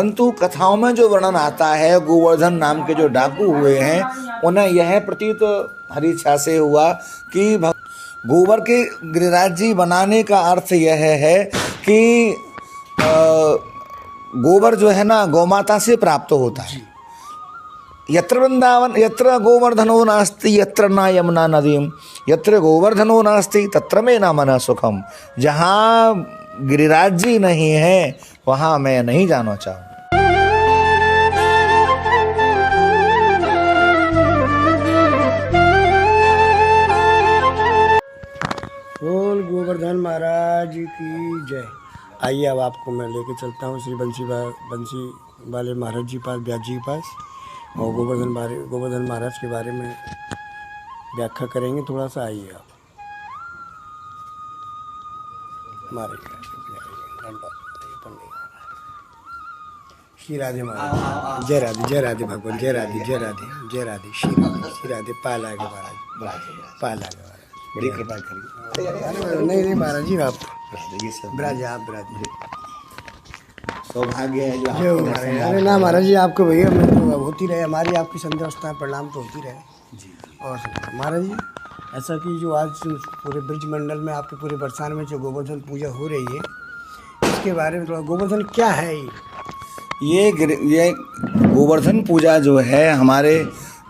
परंतु कथाओं में जो वर्णन आता है गोवर्धन नाम के जो डाकू हुए हैं उन्हें यह प्रतीत हरी इच्छा से हुआ कि गोबर के गिरिराज जी बनाने का अर्थ यह है कि गोबर जो है ना गौमाता से प्राप्त होता है। यत्र वृंदावन यत्र गोवर्धनो नास्ति यत्र न यमुना नदीम यत्र गोवर्धनो नास्ति तत्र में न मन सुखम। जहाँ गिरिराज जी नहीं है वहाँ मैं नहीं जाना चाहूँ। बोल गोवर्धन महाराज की जय। आइए अब आपको मैं लेके चलता हूँ श्री बंसी वाले महाराज जी पास, व्यास जी के पास, और गोवर्धन महाराज के बारे में व्याख्या करेंगे थोड़ा सा। आइए आप श्री राधे महाराज, जय राधे, जय राधे भगवान, जय राधे, जय राधे, जय राधे, श्री राधे, श्री राधे। पाल आगे महाराज, पाल आगे महाराज, बड़ी कृपा करिए। नहीं महाराज जी आप ब्राज, आप ब्राज, सौभाग्य है जो आपको। अरे ना महाराज जी आपको भैया मैं तो होती रहे, हमारी आपकी संध्या प्रणाम तो होती रहे जी। और महाराज जी ऐसा कि जो आज पूरे ब्रज मंडल में आपके पूरे बरसाने में जो गोवर्धन पूजा हो रही है इसके बारे में थोड़ा, गोवर्धन क्या है ये गोवर्धन पूजा जो है हमारे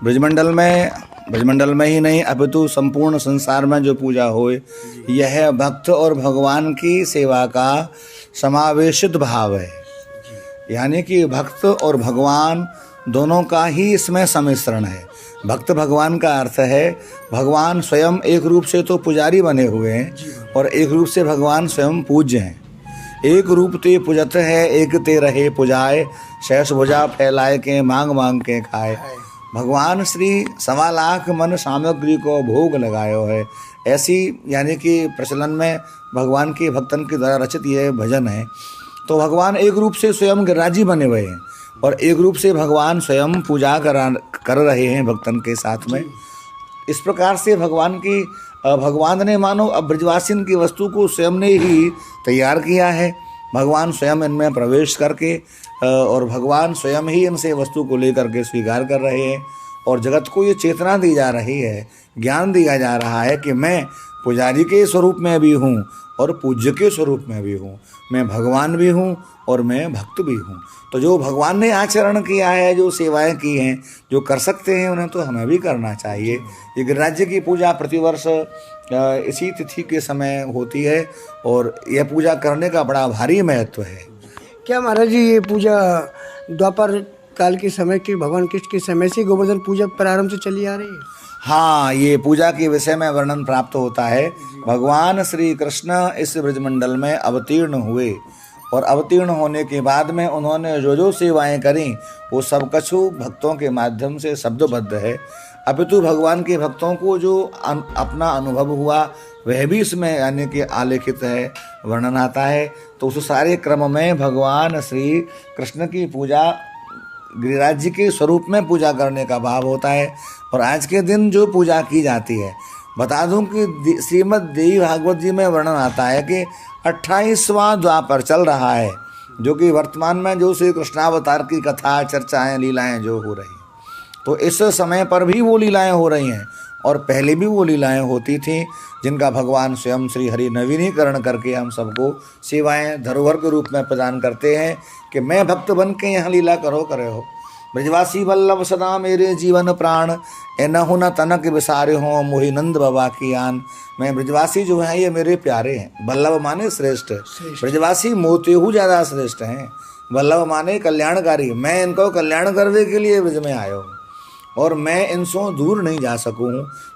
ब्रजमंडल में ही नहीं अपितु संपूर्ण संसार में जो पूजा होए यह भक्त और भगवान की सेवा का समावेशित भाव है। यानी कि भक्त और भगवान दोनों का ही इसमें सम्मिश्रण है। भक्त भगवान का अर्थ है भगवान स्वयं एक रूप से तो पुजारी बने हुए हैं और एक रूप से भगवान स्वयं पूज्य हैं। एक रूप ते पूजत है एक ते रहे पुजाए, शेष भुजा फैलाए के मांग मांग के खाए। भगवान श्री 1.25 लाख मन सामग्री को भोग लगायो है। ऐसी यानी कि प्रचलन में भगवान के भक्तन के द्वारा रचित यह भजन है। तो भगवान एक रूप से स्वयं गिरिराजी बने हुए हैं और एक रूप से भगवान स्वयं पूजा कर रहे हैं भक्तन के साथ में। इस प्रकार से भगवान ने मानो अब ब्रजवासिन की वस्तु को स्वयं ने ही तैयार किया है। भगवान स्वयं इनमें प्रवेश करके और भगवान स्वयं ही इनसे वस्तु को लेकर के स्वीकार कर रहे हैं और जगत को ये चेतना दी जा रही है, ज्ञान दिया जा रहा है कि मैं पुजारी के स्वरूप में भी हूँ और पूज्य के स्वरूप में भी हूँ, मैं भगवान भी हूँ और मैं भक्त भी हूँ। तो जो भगवान ने आचरण किया है, जो सेवाएं की हैं, जो कर सकते हैं उन्हें तो हमें भी करना चाहिए। ये गिरिराज की पूजा प्रतिवर्ष इसी तिथि के समय होती है और यह पूजा करने का बड़ा भारी महत्व है। क्या महाराज जी ये पूजा द्वापर काल के समय के भगवान कृष्ण के समय से गोवर्धन पूजा प्रारंभ से चली आ रही है? हाँ, ये पूजा के विषय में वर्णन प्राप्त होता है। भगवान श्री कृष्ण इस ब्रजमंडल में अवतीर्ण हुए और अवतीर्ण होने के बाद में उन्होंने जो सेवाएं करी वो सब कछु भक्तों के माध्यम से शब्दबद्ध है। अपितु भगवान के भक्तों को जो अपना अनुभव हुआ वह भी इसमें यानी कि आलेखित है, वर्णन आता है। तो उस सारे क्रम में भगवान श्री कृष्ण की पूजा गिरिराज जी के स्वरूप में पूजा करने का भाव होता है। और आज के दिन जो पूजा की जाती है, बता दूं कि श्रीमद् देवी भागवत जी में वर्णन आता है कि 28वां द्वापर चल रहा है, जो कि वर्तमान में जो श्री कृष्णावतार की कथा, चर्चाएं, लीलाएं जो हो रही, तो इस समय पर भी वो लीलाएं हो रही हैं और पहले भी वो लीलाएं होती थीं जिनका भगवान स्वयं श्री हरि नवीनीकरण करके हम सबको सेवाएं धरोहर के रूप में प्रदान करते हैं कि मैं भक्त बन के यहाँ लीला करे हो। ब्रजवासी वल्लभ सदा मेरे जीवन प्राण, ए नहु न तनक विसारे हो मोहि नंद बाबा की आन। मैं ब्रजवासी जो हैं ये मेरे प्यारे हैं। वल्लभ माने श्रेष्ठ, ब्रजवासी मोतेहु ज़्यादा श्रेष्ठ हैं। वल्लभ माने कल्याणकारी, मैं इनको कल्याण करने के लिए ब्रज में आया हूँ और मैं इनसे दूर नहीं जा सकूँ।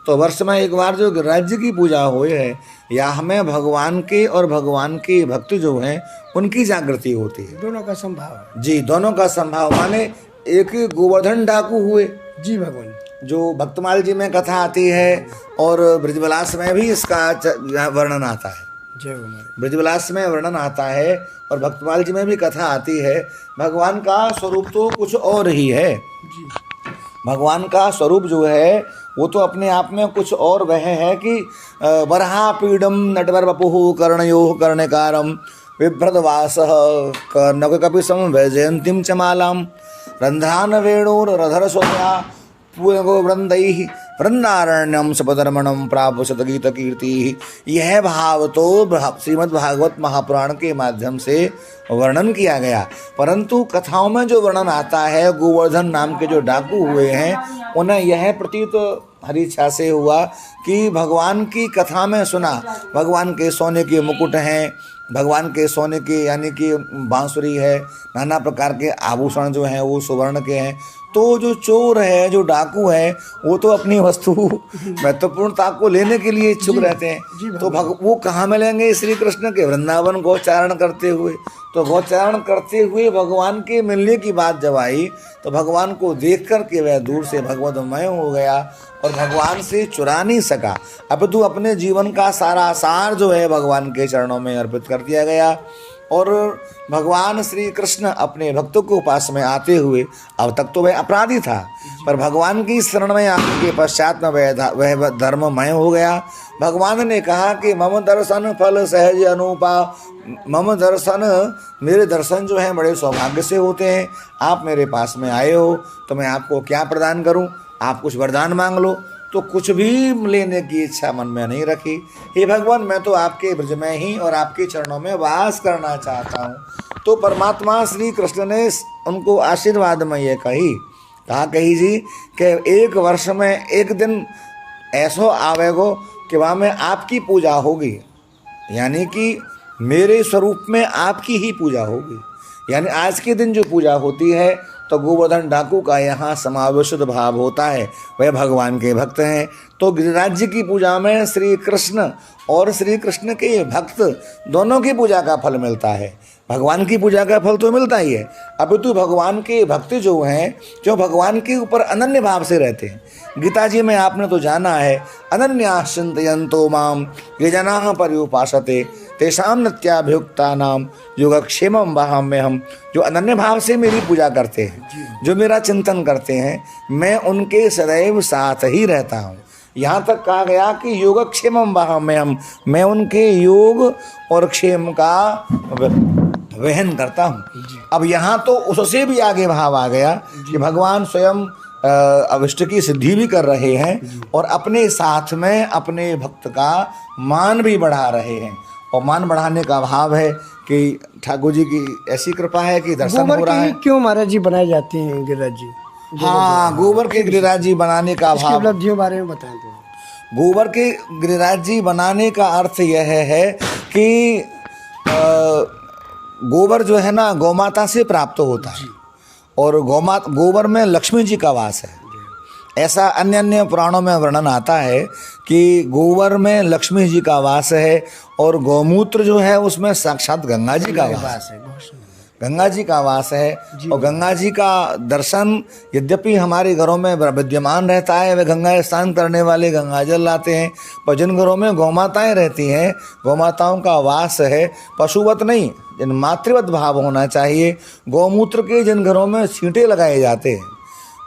तो वर्ष में एक बार जो गिरिराज की पूजा हुई है, या हमें भगवान के और भगवान के भक्त जो हैं उनकी जागृति होती है। दोनों का संभाव जी, दोनों का संभाव। माने एक गोवर्धन डाकू हुए जी भगवान, जो भक्तमाल जी में कथा आती है और ब्रजविलास में भी इसका वर्णन आता है। ब्रजविलास में वर्णन आता है और भक्तमाल जी में भी कथा आती है। भगवान का स्वरूप तो कुछ और ही है। भगवान का स्वरूप जो है वो तो अपने आप में कुछ और वह है कि वरहा पीडम नटवर वपुः कर्णयोः कर्णकारम बिभ्रतवासः कर्णकपिशं वैजयन्तीं च मालां रन्ध्रान् वेणोरधरस्वया पूर्णगो वृन्दैः वृन्दारण्यम सपदरमणम प्रापुषत गीत कीर्ति। यह भाव तो श्रीमद् भागवत महापुराण के माध्यम से वर्णन किया गया, परंतु कथाओं में जो वर्णन आता है गोवर्धन नाम के जो डाकू हुए हैं उन्हें यह प्रतीत हरी इच्छा से हुआ कि भगवान की कथा में सुना भगवान के सोने के मुकुट हैं, भगवान के सोने के यानी कि बांसुरी है, नाना प्रकार के आभूषण जो हैं वो सुवर्ण के हैं। तो जो चोर है जो डाकू है वो तो अपनी वस्तु महत्वपूर्णता को लेने के लिए इच्छुक रहते हैं। तो वो कहाँ मिलेंगे श्री कृष्ण के वृंदावन गौचारण करते हुए। तो गौचारण करते हुए भगवान के मिलने की बात जब आई तो भगवान को देख कर के वह दूर से भगवतमय हो गया और भगवान से चुरा नहीं सका। अब तो अपने जीवन का सारा सार जो है भगवान के चरणों में अर्पित कर दिया गया और भगवान श्री कृष्ण अपने भक्तों के पास में आते हुए, अब तक तो वह अपराधी था पर भगवान की शरण में आने के पश्चात में वह धर्ममय हो गया। भगवान ने कहा कि मम दर्शन फल सहज अनुपा, मम दर्शन मेरे दर्शन जो हैं बड़े सौभाग्य से होते हैं। आप मेरे पास में आए हो तो मैं आपको क्या प्रदान करूं, आप कुछ वरदान मांग लो। तो कुछ भी लेने की इच्छा मन में नहीं रखी। हे भगवान, मैं तो आपके ब्रज में ही और आपके चरणों में वास करना चाहता हूँ। तो परमात्मा श्री कृष्ण ने उनको आशीर्वाद में ये कहा जी कि एक वर्ष में एक दिन ऐसो आवेगो कि वहाँ में आपकी पूजा होगी, यानी कि मेरे स्वरूप में आपकी ही पूजा होगी। यानी आज के दिन जो पूजा होती है तो गोवर्धन डाकू का यहाँ समावेशित भाव होता है, वह भगवान के भक्त हैं। तो गिरिराज जी की पूजा में श्री कृष्ण और श्री कृष्ण के भक्त दोनों की पूजा का फल मिलता है। भगवान की पूजा का फल तो मिलता ही है, अपितु भगवान के भक्त जो हैं जो भगवान के ऊपर अनन्य भाव से रहते हैं। गीता जी में आपने तो जाना है, अनन्या चिंतयन्तो माम ये जनाः पर्युपासते तेषां नित्याभियुक्तानां योगक्षेमं वहाम्यहम्। जो अनन्य भाव से मेरी पूजा करते हैं, जो मेरा चिंतन करते हैं, मैं उनके सदैव साथ ही रहता हूँ। यहाँ तक कहा गया कि योगक्षेमं वहाम्यहम्, मैं उनके योग और क्षेम का वहन करता हूँ। अब यहाँ तो उससे भी आगे भाव आ गया कि भगवान स्वयं अविष्ट की सिद्धि भी कर रहे हैं और अपने साथ में अपने भक्त का मान भी बढ़ा रहे हैं। और मान बढ़ाने का भाव है कि ठाकुर जी की ऐसी कृपा है कि दर्शन हो रहा है। क्यों महाराज जी बनाए जाते हैं गिरिराज जी? हाँ, गोबर के गिरिराज जी बनाने का भाव, उपलब्धियों बारे में बताएं तो। गोबर के गिरिराज जी बनाने का अर्थ यह है कि गोबर जो है ना गौमाता से प्राप्त होता है और गोबर में लक्ष्मी जी का वास है। ऐसा अन्य अन्य पुराणों में वर्णन आता है कि गोबर में लक्ष्मी जी का वास है और गौमूत्र जो है उसमें साक्षात गंगा जी का वास है। गंगा जी का वास है और गंगा जी का दर्शन यद्यपि हमारे घरों में विद्यमान रहता है, वे गंगा स्नान करने वाले गंगा जल लाते हैं, पर जिन घरों में गौमाताएं रहती हैं, गौमाताओं का वास है, पशुवत नहीं, जिन मातृवत भाव होना चाहिए। गौमूत्र के जिन घरों में छींटे लगाए जाते हैं,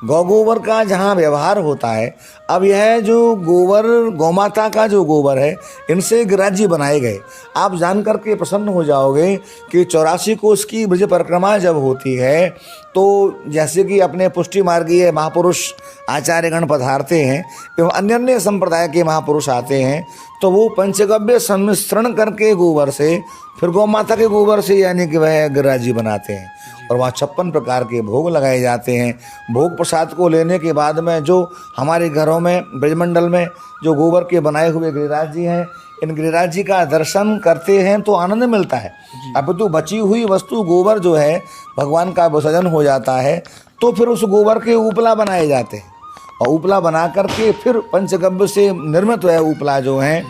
गोबर का जहाँ व्यवहार होता है, अब यह जो गोबर गौमाता का जो गोबर है इनसे गिरिराज जी बनाए गए। आप जान करके प्रसन्न हो जाओगे कि 84 कोस की ब्रज परिक्रमा जब होती है तो जैसे कि अपने पुष्टि मार्गीय महापुरुष आचार्यगण पधारते हैं एवं अन्य अन्य संप्रदाय के महापुरुष आते हैं, तो वो पंचगव्य सम्मिश्रण करके गोबर से फिर गौमाता के गोबर से यानी कि वह गिरिराज जी बनाते हैं और वहाँ 56 प्रकार के भोग लगाए जाते हैं। भोग प्रसाद को लेने के बाद में जो हमारे घरों में ब्रजमंडल में जो गोबर के बनाए हुए गिरिराज जी हैं, इन गिरिराज जी का दर्शन करते हैं तो आनंद मिलता है। अब तो बची हुई वस्तु गोबर जो है भगवान का विसर्जन हो जाता है तो फिर उस गोबर के उपला बनाए जाते हैं और उपला बना करके फिर पंचगव्य से निर्मित हुए उपला जो हैं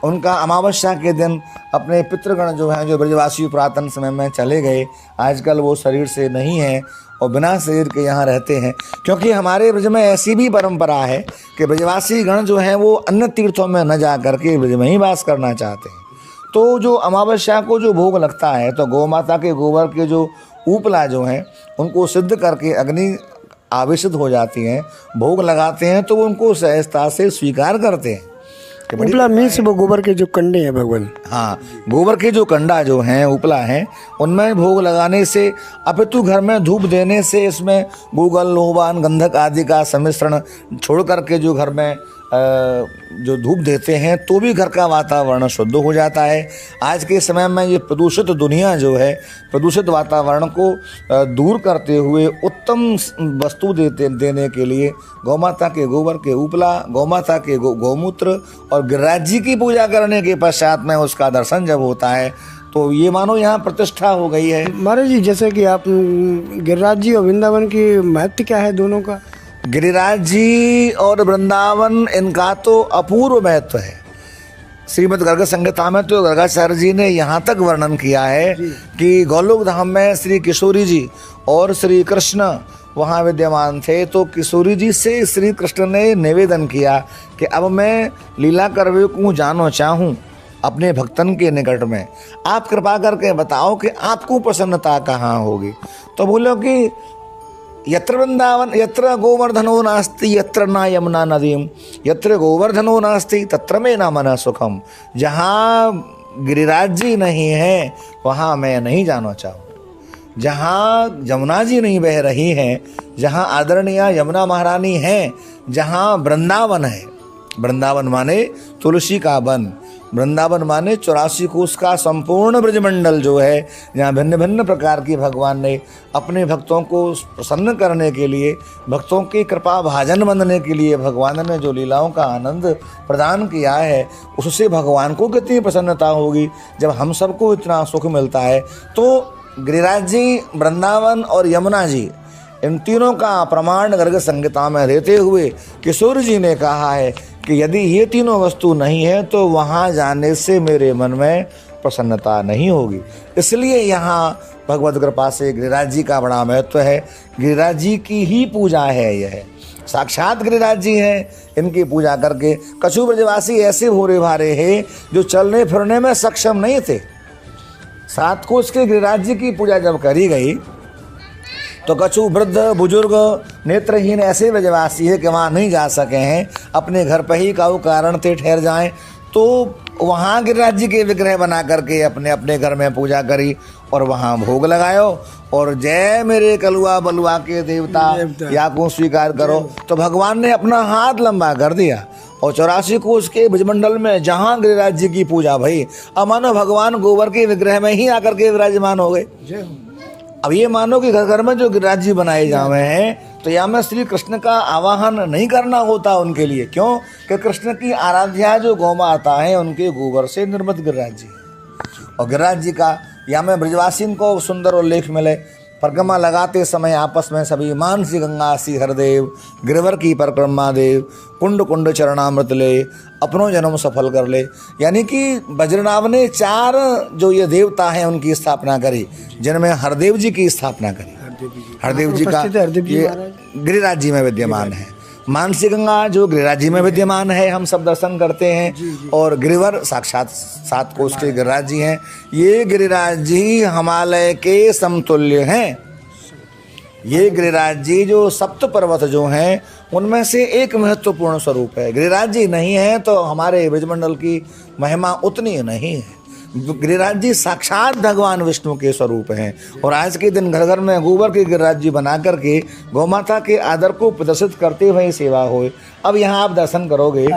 उनका अमावस्या के दिन अपने पितृगण जो हैं, जो ब्रजवासी पुरातन समय में चले गए, आजकल वो शरीर से नहीं हैं और बिना शरीर के यहाँ रहते हैं, क्योंकि हमारे ब्रज में ऐसी भी परंपरा है कि ब्रजवासी गण जो हैं वो अन्य तीर्थों में न जा करके ब्रज में ही वास करना चाहते हैं। तो जो अमावस्या को जो भोग लगता है तो गौ माता के गोबर के जो उपला जो हैं उनको सिद्ध करके अग्नि आवेशित हो जाती हैं, भोग लगाते हैं तो वो उनको सहजता से स्वीकार करते हैं। उपला मीन्स वो गोबर के जो कंडे हैं भगवान, हाँ, गोबर के जो कंडा जो हैं उपला हैं उनमें भोग लगाने से अपितु घर में धूप देने से इसमें गूगल लोबान गंधक आदि का सम्मिश्रण छोड़ करके जो घर में जो धूप देते हैं तो भी घर का वातावरण शुद्ध हो जाता है। आज के समय में ये प्रदूषित दुनिया जो है प्रदूषित वातावरण को दूर करते हुए उत्तम वस्तु देने के लिए गौमाता के गोबर के उपला, गौमाता के गौमूत्र और गिरिराज जी की पूजा करने के पश्चात में उसका दर्शन जब होता है तो ये मानो यहाँ प्रतिष्ठा हो गई है। महाराज जी जैसे कि आप गिरिराज जी और वृंदावन की महत्व क्या है दोनों का? गिरिराज जी और वृंदावन इनका तो अपूर्व महत्व है। श्रीमद् गर्ग संहिता में तो गर्गाचार्य जी ने यहाँ तक वर्णन किया है कि गोलोक धाम में श्री किशोरी जी और श्री कृष्ण वहाँ विद्यमान थे, तो किशोरी जी से श्री कृष्ण ने निवेदन किया कि अब मैं लीला करवे को जानो चाहूँ अपने भक्तन के निकट में, आप कृपा करके बताओ कि आपको प्रसन्नता कहाँ होगी। तो बोलो कि यत्र वृंदावन यत्र गोवर्धनो नास्ति यत्र न यमुना नदीम यत्र गोवर्धनो नास्ति तत्र में न मन सुखम। जहाँ गिरिराज जी नहीं है वहाँ मैं नहीं जाना चाहूँ। जहाँ यमुना जी नहीं बह रही हैं, जहाँ आदरणीय यमुना महारानी हैं, जहाँ वृंदावन है, वृंदावन माने तुलसी का वन, वृंदावन माने 84 कोस का संपूर्ण ब्रजमंडल जो है, जहाँ भिन्न भिन्न प्रकार की भगवान ने अपने भक्तों को प्रसन्न करने के लिए, भक्तों की कृपा भाजन बनने के लिए भगवान ने जो लीलाओं का आनंद प्रदान किया है, उससे भगवान को कितनी प्रसन्नता होगी जब हम सबको इतना सुख मिलता है। तो गिरिराज जी, वृंदावन और यमुना जी, इन तीनों का प्रमाण गर्ग संहिता में देते हुए किशोर जी ने कहा है कि यदि ये तीनों वस्तु नहीं है तो वहाँ जाने से मेरे मन में प्रसन्नता नहीं होगी। इसलिए यहाँ भगवत कृपा से गिरिराज जी का बड़ा महत्व है। गिरिराज जी की ही पूजा है, यह साक्षात गिरिराज जी हैं। इनकी पूजा करके कछु ब्रजवासी ऐसे भूरे भारे हैं जो चलने फिरने में सक्षम नहीं थे। 7 कोस के गिरिराज जी की पूजा जब करी गई तो कछु वृद्ध बुजुर्ग नेत्रहीन ऐसे ब्रजवासी है कि वहाँ नहीं जा सके हैं, अपने घर पर ही काऊ कारण से ठहर जाएं, तो वहाँ गिरिराज जी के विग्रह बना करके अपने अपने घर में पूजा करी और वहाँ भोग लगायो और जय मेरे कलुआ बलुआ के देवता या को स्वीकार करो। तो भगवान ने अपना हाथ लंबा कर दिया और 84 कोस के ब्रजमंडल में जहाँ गिरिराज जी की पूजा भई, अब मानो भगवान गोबर के विग्रह में ही आकर के विराजमान हो गए। अब ये मानो कि घर घर में जो गिरिराज जी बनाए जावे हैं तो यहाँ में श्री कृष्ण का आवाहन नहीं करना होता उनके लिए। क्यों? कि कृष्ण की आराध्या जो गौ माता है उनके गोबर से निर्मित गिरिराज जी और गिरिराज जी का यहाँ में ब्रजवासीन को सुंदर उल्लेख मिले। परिक्रमा लगाते समय आपस में सभी मानसी गंगा सी हरदेव गिरवर की परिक्रमा देव कुंड कुंड चरणामृत ले अपनों जन्म सफल कर ले। यानी कि बज्रनाभ ने 4 जो ये देवता हैं उनकी स्थापना करी, जिनमें हरदेव जी की स्थापना करी। हरदेव जी का ये गिरिराज जी में विद्यमान है। मानसी गंगा जो गिरिराज जी में विद्यमान है, हम सब दर्शन करते हैं। और गिरिवर साक्षात 7 कोस के गिरिराज जी हैं। ये गिरिराज जी हिमालय के समतुल्य हैं। ये गिरिराज जी जो 7 पर्वत जो हैं उनमें से एक महत्वपूर्ण स्वरूप है। गिरिराज जी नहीं है तो हमारे ब्रजमंडल की महिमा उतनी नहीं है। गिरिराज जी साक्षात भगवान विष्णु के स्वरूप हैं। और आज के दिन घर घर में गोबर के गिरिराज जी बना करके गौमाता के आदर को प्रदर्शित करते हुए सेवा हो। अब यहाँ आप दर्शन करोगे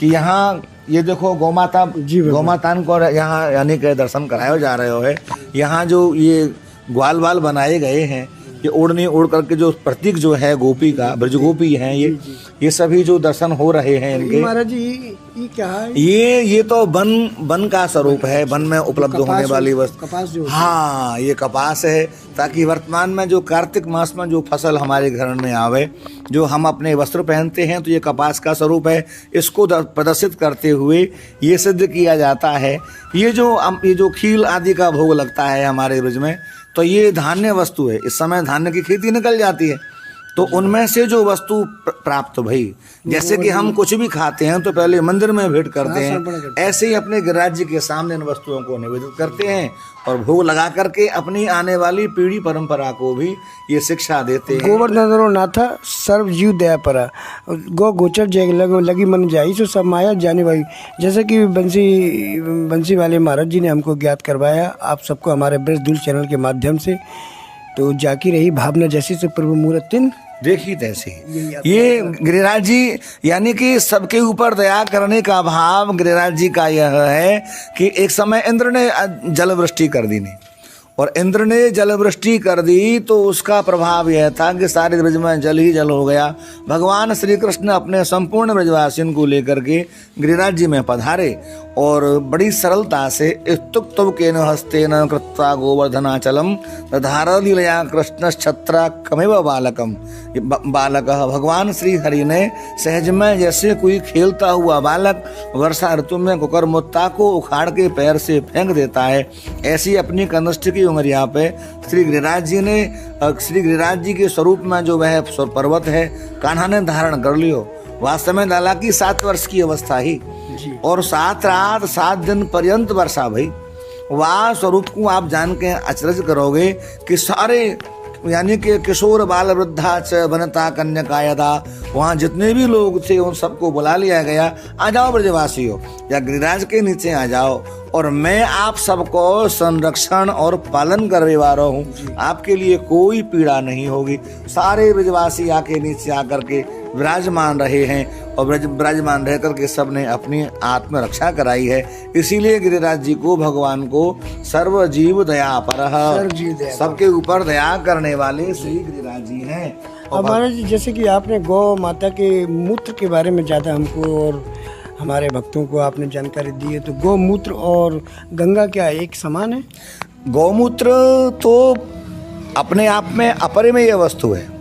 कि यहाँ ये देखो गौमाता को यहाँ यानी कि दर्शन कराए जा रहे हो। यहाँ जो ये ग्वाल वाल बनाए गए हैं, ये ओढ़नी ओढ़ करके जो प्रतीक जो है गोपी का, ब्रज गोपी हैं ये सभी जो दर्शन हो रहे हैं इनके। महाराज जी ये क्या है? ये तो वन का स्वरूप है, वन में उपलब्ध होने वाली वस्तु। कपास जो हाँ, ये कपास है, ताकि वर्तमान में जो कार्तिक मास में जो फसल हमारे घर में आवे, जो हम अपने वस्त्र पहनते हैं, तो ये कपास का स्वरूप है। इसको प्रदर्शित करते हुए ये सिद्ध किया जाता है। ये जो खील आदि का भोग लगता है हमारे ब्रज में, तो ये धान्य वस्तु है। इस समय धान्य की खेती निकल जाती है, तो उनमें से जो वस्तु प्राप्त भई, जैसे कि हम कुछ भी खाते हैं तो पहले मंदिर में भेंट करते हैं, ऐसे ही अपने गिरिराज जी के सामने इन वस्तुओं को निवेदित करते हैं और भोग लगा करके अपनी आने वाली पीढ़ी परंपरा को भी ये शिक्षा देते हैं। गोवर्धन नाथा सर्व जीव दया परा, गो गोचर जय लगी मन जाई सो सब माया जाने भाई। जैसे कि बंसी वाले महाराज जी ने हमको ज्ञात करवाया आप सबको हमारे ब्रजदूल चैनल के माध्यम से, तो जाकी रही भावना जैसी से प्रभु मूर्तिन देखी तैसी। ये गिरिराज जी यानी कि सबके ऊपर दया करने का भाव गिरिराज जी का यह है कि एक समय इंद्र ने जल वृष्टि कर दी नहीं, और इंद्र ने जल वृष्टि कर दी तो उसका प्रभाव यह था कि सारे ब्रज में जल ही जल हो गया। भगवान श्री कृष्ण अपने संपूर्ण ब्रजवासियों को लेकर के गिरिराज जी में पधारे और बड़ी सरलता से इत्युक्तवकेन हस्तेन कृत्वा गोवर्धनाचलम धारलीलया कृष्ण छत्रा कमेव बालकम। बालकः भगवान श्री हरि ने सहज में जैसे कोई खेलता हुआ बालक वर्षा ऋतु में कुकरमुत्ता को उखाड़ के पैर से फेंक देता है, ऐसी अपनी कनिष्ठ की उमरिया पे श्री गिरिराज जी के स्वरूप में जो वह पर्वत है कान्हा ने धारण कर लियो। वास्तव में लाला की 7 वर्ष की अवस्था ही और 7 रात 7 दिन पर्यंत वर्षा भई। वह स्वरूप को आप जान के अचरज करोगे कि सारे यानी कि किशोर बाल वृद्धा च वनता कन्या यदा, वहाँ जितने भी लोग थे उन सबको बुला लिया गया, आ जाओ ब्रजवासियों या गिरिराज के नीचे आ जाओ और मैं आप सबको संरक्षण और पालन करने वाला हूँ, आपके लिए कोई पीड़ा नहीं होगी। सारे ब्रजवासी आके नीचे आकर के विराजमान रहे हैं और विराजमान रह करके सबने अपनी आत्म रक्षा कराई है। इसीलिए गिरिराज जी को भगवान को सर्व जीव दया पर, सबके ऊपर दया करने वाले श्री गिरिराज जी हैं। हमारे जैसे कि आपने गौ माता के मूत्र के बारे में ज़्यादा हमको और हमारे भक्तों को आपने जानकारी दी है, तो गौमूत्र और गंगा क्या एक समान है? गौमूत्र तो अपने आप में अपरिमेय वस्तु है।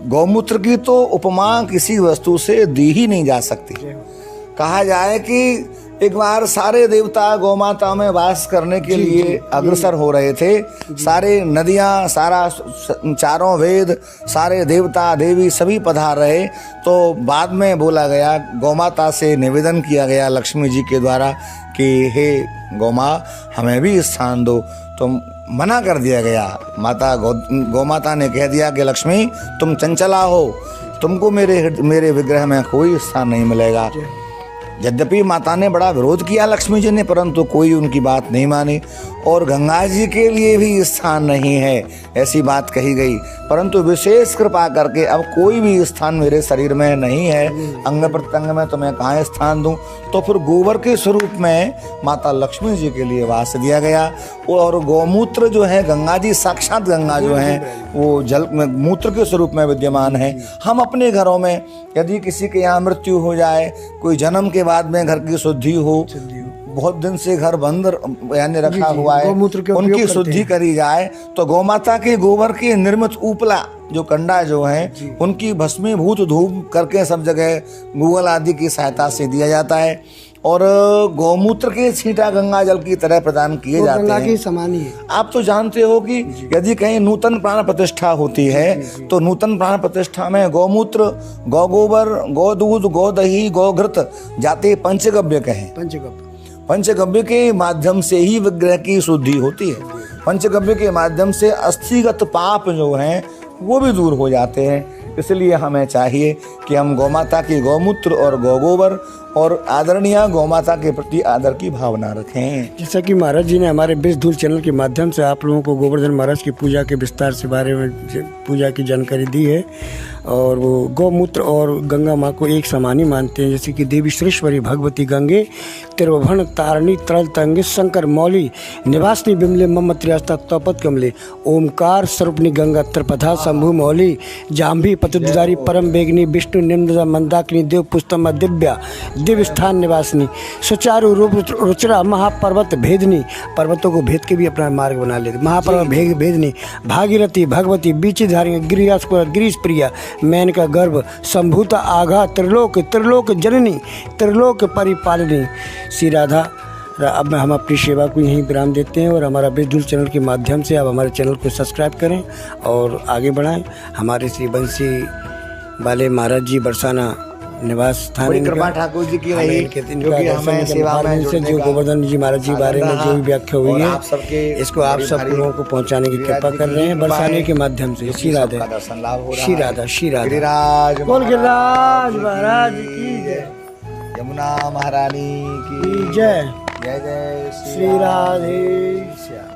गौमूत्र की तो उपमा किसी वस्तु से दी ही नहीं जा सकती। कहा जाए कि एक बार सारे देवता गौमाता में वास करने के लिए अग्रसर हो रहे थे। सारे नदियाँ, सारा चारों वेद, सारे देवता देवी सभी पधार रहे। तो बाद में बोला गया, गौमाता से निवेदन किया गया लक्ष्मी जी के द्वारा कि हे गौमा हमें भी स्थान दो। तो मना कर दिया गया। गौमाता ने कह दिया कि लक्ष्मी तुम चंचला हो, तुमको मेरे विग्रह में कोई स्थान नहीं मिलेगा। यद्यपि माता ने बड़ा विरोध किया लक्ष्मी जी ने, परंतु कोई उनकी बात नहीं मानी और गंगा जी के लिए भी स्थान नहीं है ऐसी बात कही गई। परंतु विशेष कृपा करके अब कोई भी स्थान मेरे शरीर में नहीं है, अंग प्रत्यंग में तो मैं कहाँ स्थान दूं। तो फिर गोबर के स्वरूप में माता लक्ष्मी जी के लिए वास दिया गया। और गौमूत्र जो है, गंगा जी साक्षात गंगा जो है वो जल में मूत्र के स्वरूप में विद्यमान है। हम अपने घरों में यदि किसी के यहाँ मृत्यु हो जाए, कोई जन्म के बाद में घर की शुद्धि हो, बहुत दिन से घर बंद यानी रखा हुआ है, उनकी शुद्धि करी जाए तो गौमाता के गोबर के निर्मित उपला जो कंडा जो है उनकी भस्मीभूत धूप करके सब जगह गूगल आदि की सहायता से दिया जाता है। और गौमूत्र के छींटा गंगा जल की तरह प्रदान किए जाते हैं। समान ही है। आप तो जानते हो कि यदि कहीं नूतन प्राण प्रतिष्ठा होती है तो नूतन प्राण प्रतिष्ठा में गौमूत्र, गौ गोबर, गौ दूध, गौ दही, गौ घृत जाते पंचगव्य कहें। पंचगव्य के माध्यम से ही विग्रह की शुद्धि होती है। पंचगव्य के माध्यम से अस्थिगत पाप जो हैं वो भी दूर हो जाते हैं। इसलिए हमें चाहिए कि हम गौमाता की गौमूत्र और गौगोबर और आदरणीय गौमाता के प्रति आदर की भावना रखें। जैसा कि महाराज जी ने हमारे ब्रजदूल चैनल के माध्यम से आप लोगों को गोवर्धन महाराज की पूजा के विस्तार से बारे में पूजा की जानकारी दी है। और वो गौमूत्र और गंगा माँ को एक समान ही मानते हैं। जैसे कि देवी श्रेष्ठवरी भगवती गंगे त्रिभुवन तारणी तरल तंगे शंकर मौली निवासनी बिमले ममत्रियास्ता तौपत कमले ओमकार स्वरूपनी गंगा त्रिपथा शंभु मौली जाम्भी पतुदारी परम बेगनी विष्णु निम्न मंदाकिनी देव पुस्तम दिव्या दिव्य स्थान निवासिनी सुचारू रूप रुचरा महापर्वत भेदनी, पर्वतों को भेद के भी अपना मार्ग बना लेते। महापर्वत भेदनी भागीरथी भगवती बीचधारी गिरीश प्रिया मैन का गर्भ संभूता आघा त्रिलोक जननी त्रिलोक परिपालिनी। श्री राधा अब हम अपनी सेवा को यहीं विराम देते हैं और हमारा बिजदुल चैनल के माध्यम से आप हमारे चैनल को सब्सक्राइब करें और आगे बढ़ाएं। हमारे श्री बंसी वाले महाराज जी बरसाना निवास स्थान बड़ी कृपा ठाकुर जी की रही, क्योंकि हमें सेवा में से जो गोवर्धन जी महाराज जी बारे में जो भी व्याख्या हुई है इसको आप सब लोगों को पहुंचाने की कृपा कर रहे हैं बरसाने के माध्यम से। श्री राधे, दर्शन लाभ हो रहा श्री है। राधा, श्री राधा। गिरिराज गिरिराज महाराज की जय, यमुना महारानी की जय। जय जय श्री राधे श्याम।